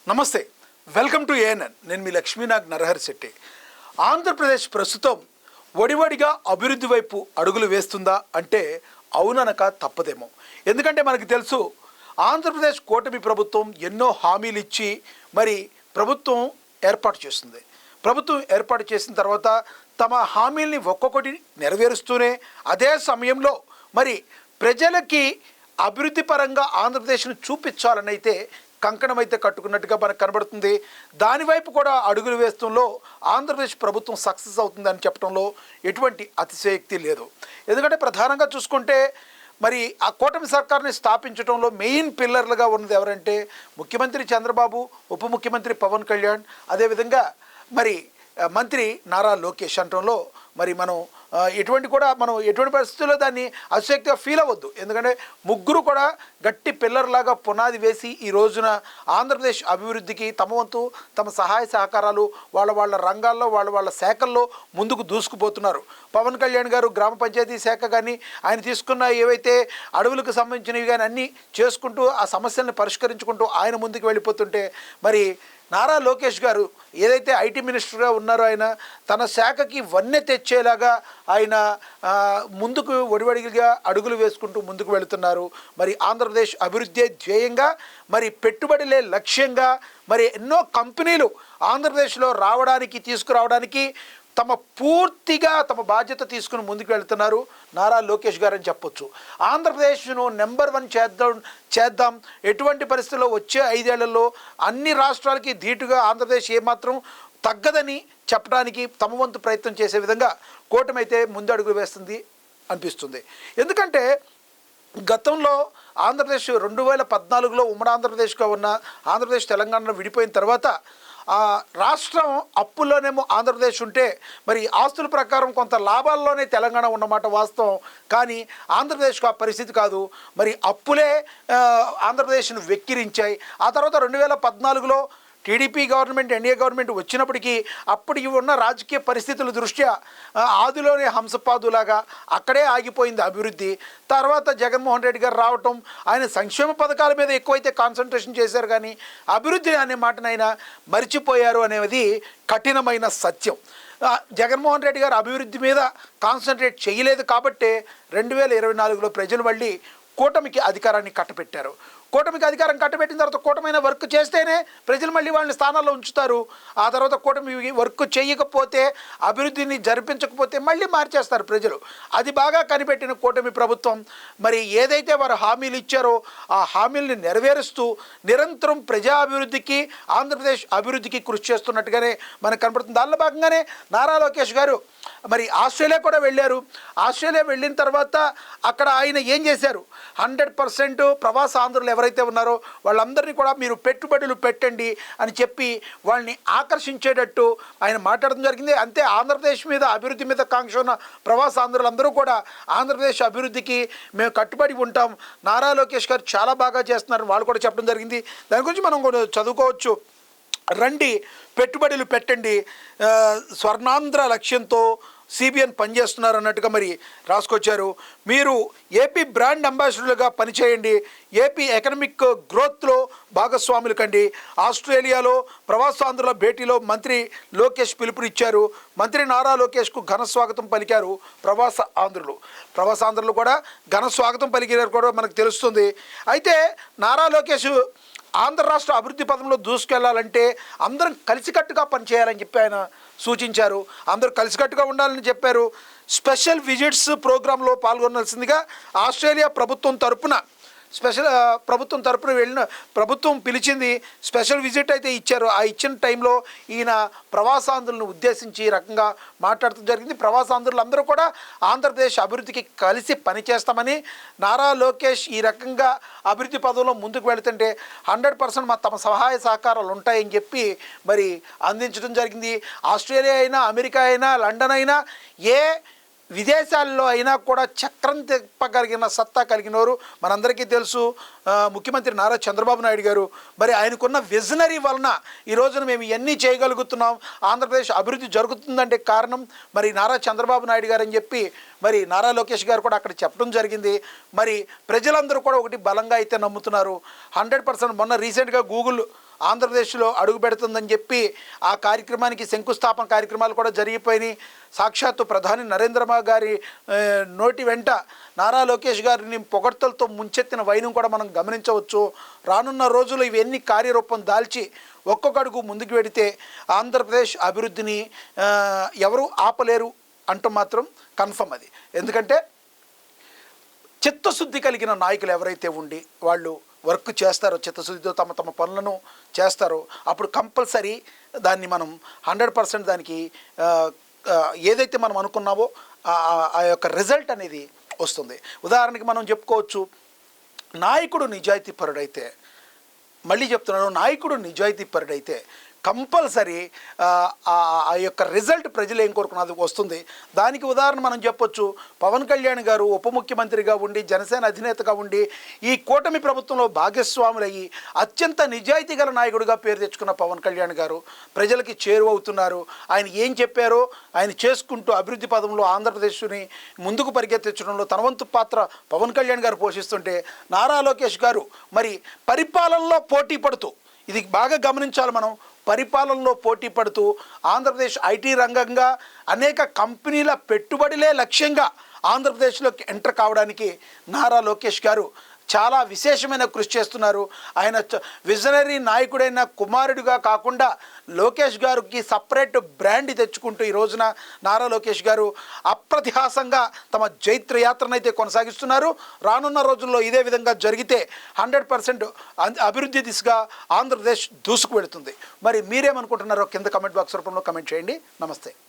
నమస్తే, welcome to ANN. నేను మీ లక్ష్మీనాగ్ నరహరి శెట్టి. ఆంధ్రప్రదేశ్ ప్రస్తుతం వడివడిగా అభివృద్ధి వైపు అడుగులు వేస్తుందా అంటే అవుననక తప్పదేమో. ఎందుకంటే మనకు తెలుసు, ఆంధ్రప్రదేశ్ కూటమి ప్రభుత్వం ఎన్నో హామీలు ఇచ్చి మరి ప్రభుత్వం ఏర్పాటు చేస్తుంది. ప్రభుత్వం ఏర్పాటు చేసిన తర్వాత తమ హామీల్ని ఒక్కొక్కటి నెరవేరుస్తూనే అదే సమయంలో మరి ప్రజలకి అభివృద్ధి పరంగా ఆంధ్రప్రదేశ్ను చూపించాలని అయితే కంకణం అయితే కట్టుకున్నట్టుగా మనకు కనబడుతుంది. దానివైపు కూడా అడుగులు వేస్తుంలో ఆంధ్రప్రదేశ్ ప్రభుత్వం సక్సెస్ అవుతుందని చెప్పడంలో ఎటువంటి అతిశయోక్తి లేదు. ఎందుకంటే ప్రధానంగా చూసుకుంటే మరి ఆ కూటమి సర్కార్ని స్థాపించడంలో మెయిన్ పిల్లర్లుగా ఉన్నది ఎవరంటే ముఖ్యమంత్రి చంద్రబాబు, ఉప ముఖ్యమంత్రి పవన్ కళ్యాణ్, అదేవిధంగా మరి మంత్రి నారా లోకేష్ అంటంలో మరి మనం ఎటువంటి పరిస్థితుల్లో దాన్ని అతిశక్తిగా ఫీల్ అవ్వద్దు. ఎందుకంటే ముగ్గురు కూడా గట్టి పిల్లర్లాగా పునాది వేసి ఈ రోజున ఆంధ్రప్రదేశ్ అభివృద్ధికి తమ వంతు తమ సహాయ సహకారాలు వాళ్ళ రంగాల్లో వాళ్ళ శాఖల్లో ముందుకు దూసుకుపోతున్నారు. పవన్ కళ్యాణ్ గారు గ్రామ పంచాయతీ శాఖ కానీ ఆయన తీసుకున్న ఏవైతే అడవులకు సంబంధించినవి కానీ అన్నీ చేసుకుంటూ ఆ సమస్యలను పరిష్కరించుకుంటూ ఆయన ముందుకు వెళ్ళిపోతుంటే మరి నారా లోకేష్ గారు ఏదైతే ఐటీ మినిస్టర్గా ఉన్నారో ఆయన తన శాఖకి వన్నె తెచ్చేలాగా ఆయన ముందుకు వడివడిగా అడుగులు వేసుకుంటూ ముందుకు వెళుతున్నారు. మరి ఆంధ్రప్రదేశ్ అభివృద్ధి ధ్యేయంగా మరి పెట్టుబడులే లక్ష్యంగా మరి ఎన్నో కంపెనీలు ఆంధ్రప్రదేశ్లో తీసుకురావడానికి పూర్తిగా తమ బాధ్యత తీసుకుని ముందుకు వెళ్తున్నారు నారా లోకేష్ గారు అని చెప్పొచ్చు. ఆంధ్రప్రదేశ్ను నెంబర్ 1 చేద్దాం. ఎటువంటి పరిస్థితుల్లో వచ్చే 5 ఏళ్లలో అన్ని రాష్ట్రాలకి ధీటుగా ఆంధ్రప్రదేశ్ ఏమాత్రం తగ్గదని చెప్పడానికి తమ వంతు ప్రయత్నం చేసే విధంగా కూటమి అయితే ముందు అడుగులు వేస్తుంది అనిపిస్తుంది. ఎందుకంటే గతంలో ఆంధ్రప్రదేశ్ 2014లో ఉమ్మడి ఆంధ్రప్రదేశ్గా ఉన్న ఆంధ్రప్రదేశ్ తెలంగాణలో విడిపోయిన తర్వాత రాష్ట్రం అప్పుల్లోనేమో ఆంధ్రప్రదేశ్ ఉంటే మరి ఆస్తుల ప్రకారం కొంత లాభాల్లోనే తెలంగాణ ఉన్నమాట వాస్తవం. కానీ ఆంధ్రప్రదేశ్కు ఆ పరిస్థితి కాదు. మరి అప్పులే ఆంధ్రప్రదేశ్ను వెక్కిరించాయి. ఆ తర్వాత 2014లో టీడీపీ గవర్నమెంట్, ఎన్డీఏ గవర్నమెంట్ వచ్చినప్పటికీ అప్పటికి ఉన్న రాజకీయ పరిస్థితుల దృష్ట్యా ఆదిలోనే హంసపాదులాగా అక్కడే ఆగిపోయింది అభివృద్ధి. తర్వాత జగన్మోహన్ రెడ్డి గారు రావటం, ఆయన సంక్షేమ పథకాల మీద ఎక్కువైతే కాన్సన్ట్రేషన్ చేశారు కానీ అభివృద్ధి అనే మాటనైనా మర్చిపోయారు అనేది కఠినమైన సత్యం. జగన్మోహన్ రెడ్డి గారు అభివృద్ధి మీద కాన్సన్ట్రేట్ చేయలేదు కాబట్టే 2024లో ప్రజలు మళ్ళీ కూటమికి అధికారాన్ని కట్టబెట్టారు. కూటమికి అధికారం కట్టబెట్టిన తర్వాత కూటమైన వర్క్ చేస్తేనే ప్రజలు మళ్ళీ వాళ్ళని స్థానాల్లో ఉంచుతారు. ఆ తర్వాత కూటమి వర్క్ చేయకపోతే, అభివృద్ధిని జరిపించకపోతే మళ్ళీ మార్చేస్తారు ప్రజలు. అది బాగా కనిపెట్టిన కూటమి ప్రభుత్వం మరి ఏదైతే వారు హామీలు ఇచ్చారో ఆ హామీల్ని నెరవేరుస్తూ నిరంతరం ప్రజా అభివృద్ధికి, ఆంధ్రప్రదేశ్ అభివృద్ధికి కృషి చేస్తున్నట్టుగానే మనకు కనపడుతుంది. దానిలో భాగంగానే నారా లోకేష్ గారు మరి ఆస్ట్రేలియా కూడా వెళ్ళారు. ఆస్ట్రేలియా వెళ్ళిన తర్వాత అక్కడ ఆయన ఏం చేశారు, 100% ప్రవాస ఆంధ్రులు ఎవరైతే ఉన్నారో వాళ్ళందరినీ కూడా మీరు పెట్టుబడులు పెట్టండి అని చెప్పి వాళ్ళని ఆకర్షించేటట్టు ఆయన మాట్లాడడం జరిగింది. అంతే, ఆంధ్రప్రదేశ్ మీద అభివృద్ధి మీద కాంక్ష ఉన్న ప్రవాస ఆంధ్రులందరూ కూడా ఆంధ్రప్రదేశ్ అభివృద్ధికి మేము కట్టుబడి ఉంటాం, నారా లోకేష్ గారు చాలా బాగా చేస్తున్నారు వాళ్ళు కూడా చెప్పడం జరిగింది. దాని గురించి మనం కూడా చదువుకోవచ్చు. రండి పెట్టుబడులు పెట్టండి, స్వర్ణాంధ్ర లక్ష్యంతో సిబిఎన్ పనిచేస్తున్నారు అన్నట్టుగా మరి రాసుకొచ్చారు. మీరు ఏపీ బ్రాండ్ అంబాసిడర్లుగా పనిచేయండి, ఏపీ ఎకనామిక్ గ్రోత్లో భాగస్వాములు కండి. ఆస్ట్రేలియాలో ప్రవాసాంధ్రుల భేటీలో మంత్రి లోకేష్ పిలుపునిచ్చారు. మంత్రి నారా లోకేష్కు ఘన స్వాగతం పలికారు ప్రవాసాంధ్రులు కూడా ఘన స్వాగతం పలికారు కూడా మనకు తెలుస్తుంది. అయితే నారా లోకేష్ ఆంధ్ర రాష్ట్ర అభివృద్ధి పథంలో దూసుకెళ్లాలంటే అందరం కలిసికట్టుగా పనిచేయాలని చెప్పి ఆయన సూచించారు. అందరూ కలిసికట్టుగా ఉండాలని చెప్పారు. స్పెషల్ విజిట్స్ ప్రోగ్రాంలో పాల్గొనాల్సిందిగా ఆస్ట్రేలియా ప్రభుత్వం తరపున వెళ్ళిన ప్రభుత్వం పిలిచింది. స్పెషల్ విజిట్ అయితే ఇచ్చారు. ఆ ఇచ్చిన టైంలో ఈయన ప్రవాసాంధ్రులను ఉద్దేశించి ఈ రకంగా మాట్లాడటం జరిగింది. ప్రవాసాంధ్రులు అందరూ కూడా ఆంధ్రప్రదేశ్ అభివృద్ధికి కలిసి పనిచేస్తామని, నారా లోకేష్ ఈ రకంగా అభివృద్ధి పదంలో ముందుకు వెళుతుంటే 100% తమ సహాయ సహకారాలు ఉంటాయని చెప్పి మరి అందించడం జరిగింది. ఆస్ట్రేలియా అయినా, అమెరికా అయినా, లండన్ అయినా, ఏ విదేశాల్లో అయినా కూడా చక్రం తిప్పగలిగిన సత్తా కలిగినవారు మనందరికీ తెలుసు ముఖ్యమంత్రి నారా చంద్రబాబు నాయుడు గారు. మరి ఆయనకున్న విజనరీ వలన ఈ రోజున మేము ఇవన్నీ చేయగలుగుతున్నాం, ఆంధ్రప్రదేశ్ అభివృద్ధి జరుగుతుందంటే కారణం మరి నారా చంద్రబాబు నాయుడు గారు అని చెప్పి మరి నారా లోకేష్ గారు కూడా అక్కడ చెప్పడం జరిగింది. మరి ప్రజలందరూ కూడా ఒకటి బలంగా అయితే నమ్ముతున్నారు 100%. మొన్న రీసెంట్గా గూగుల్ ఆంధ్రప్రదేశ్లో అడుగు పెడుతుందని చెప్పి ఆ కార్యక్రమానికి శంకుస్థాపన కార్యక్రమాలు కూడా జరిగిపోయినాయి. సాక్షాత్తు ప్రధాని నరేంద్ర మోదీ గారి నోటి వెంట నారా లోకేష్ గారిని పొగడ్తలతో ముంచెత్తిన వైనం కూడా మనం గమనించవచ్చు. రానున్న రోజుల్లో ఇవన్నీ కార్యరూపం దాల్చి ఒక్కొక్క అడుగు ముందుకు వెడితే ఆంధ్రప్రదేశ్ అభివృద్ధిని ఎవరు ఆపలేరు అంటూ మాత్రం కన్ఫర్మ్ అది. ఎందుకంటే చిత్తశుద్ధి కలిగిన నాయకులు ఎవరైతే ఉండి వాళ్ళు వర్క్ చేస్తారో, చిత్తశుద్ధితో తమ తమ పనులను చేస్తారో, అప్పుడు కంపల్సరీ దాన్ని మనం 100% దానికి ఏదైతే మనం అనుకున్నామో ఆ యొక్క రిజల్ట్ అనేది వస్తుంది. ఉదాహరణకి మనం చెప్పుకోవచ్చు, నాయకుడు నిజాయితీపరుడైతే, మళ్ళీ చెప్తున్నాను, నాయకుడు నిజాయితీపరుడైతే కంపల్సరీ ఆ యొక్క రిజల్ట్ ప్రజలు ఏం కోరుకున్నది వస్తుంది. దానికి ఉదాహరణ మనం చెప్పొచ్చు, పవన్ కళ్యాణ్ గారు ఉప ముఖ్యమంత్రిగా ఉండి జనసేన అధినేతగా ఉండి ఈ కూటమి ప్రభుత్వంలో భాగస్వాములయ్యి అత్యంత నిజాయితీ గల నాయకుడిగా పేరు తెచ్చుకున్న పవన్ కళ్యాణ్ గారు ప్రజలకి చేరువవుతున్నారు. ఆయన ఏం చెప్పారో ఆయన చేసుకుంటూ అభివృద్ధి పదంలో ఆంధ్రప్రదేశ్ని ముందుకు పరిగెత్తించడంలో తన వంతు పాత్ర పవన్ కళ్యాణ్ గారు పోషిస్తుంటే, నారా లోకేష్ గారు మరి పరిపాలనలో పోటీ పడుతూ, ఇది బాగా గమనించాలి మనం, పరిపాలనలో పోటీ పడుతూ ఆంధ్రప్రదేశ్ ఐటీ రంగంగా అనేక కంపెనీల పెట్టుబడులే లక్ష్యంగా ఆంధ్రప్రదేశ్లోకి ఎంటర్ కావడానికి నారా లోకేష్ గారు చాలా విశేషమైన కృషి చేస్తున్నారు. ఆయన విజనరీ నాయకుడైన కుమారుడిగా కాకుండా లోకేష్ గారికి సపరేట్ బ్రాండ్ తెచ్చుకుంటూ ఈ రోజున నారా లోకేష్ గారు అప్రతిహాసంగా తమ జైత్ర యాత్రనైతే కొనసాగిస్తున్నారు. రానున్న రోజుల్లో ఇదే విధంగా జరిగితే 100% అభివృద్ధి దిశగా ఆంధ్రప్రదేశ్ దూసుకు వెళుతుంది. మరి మీరేమనుకుంటున్నారో కింద కమెంట్ బాక్స్ రూపంలో కమెంట్ చేయండి. నమస్తే.